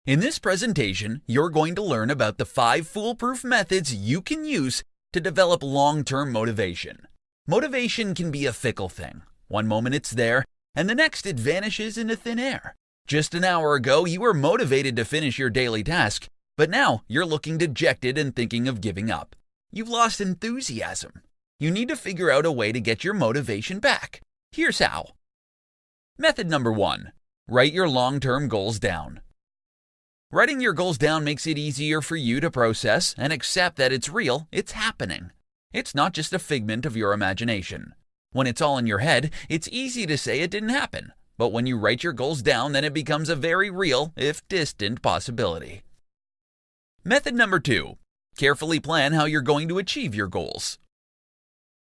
In this presentation, you're going to learn about the 5 foolproof methods you can use to develop long-term motivation. Motivation can be a fickle thing. One moment it's there, and the next it vanishes into thin air. Just an hour ago, you were motivated to finish your daily task, but now you're looking dejected and thinking of giving up. You've lost enthusiasm. You need to figure out a way to get your motivation back. Here's how. Method number 1. Write your long-term goals down. Writing your goals down makes it easier for you to process and accept that it's real, it's happening. It's not just a figment of your imagination. When it's all in your head, it's easy to say it didn't happen. But when you write your goals down, then it becomes a very real, if distant, possibility. Method number 2. Carefully plan how you're going to achieve your goals.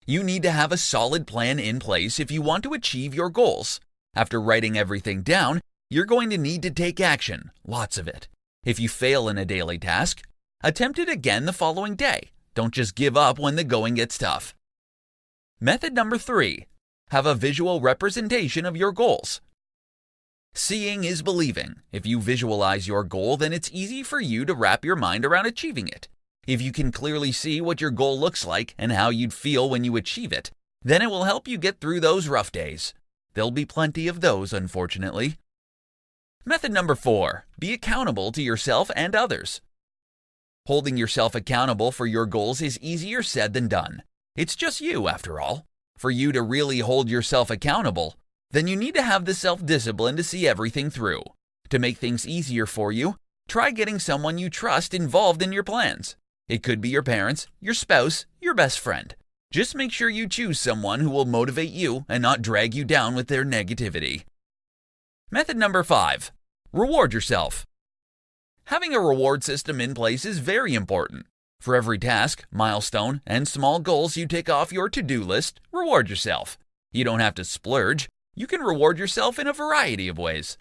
You need to have a solid plan in place if you want to achieve your goals. After writing everything down, you're going to need to take action, lots of it. If you fail in a daily task, attempt it again the following day. Don't just give up when the going gets tough. Method number 3. Have a visual representation of your goals. Seeing is believing. If you visualize your goal, then it's easy for you to wrap your mind around achieving it. If you can clearly see what your goal looks like and how you'd feel when you achieve it, then it will help you get through those rough days. There'll be plenty of those, unfortunately. Method number 4. Be accountable to yourself and others. Holding yourself accountable for your goals is easier said than done. It's just you, after all. For you to really hold yourself accountable, then you need to have the self-discipline to see everything through. To make things easier for you, try getting someone you trust involved in your plans. It could be your parents, your spouse, your best friend. Just make sure you choose someone who will motivate you and not drag you down with their negativity. Method number 5. Reward yourself. Having a reward system in place is very important. For every task, milestone, and small goals you tick off your to-do list, reward yourself. You don't have to splurge. You can reward yourself in a variety of ways.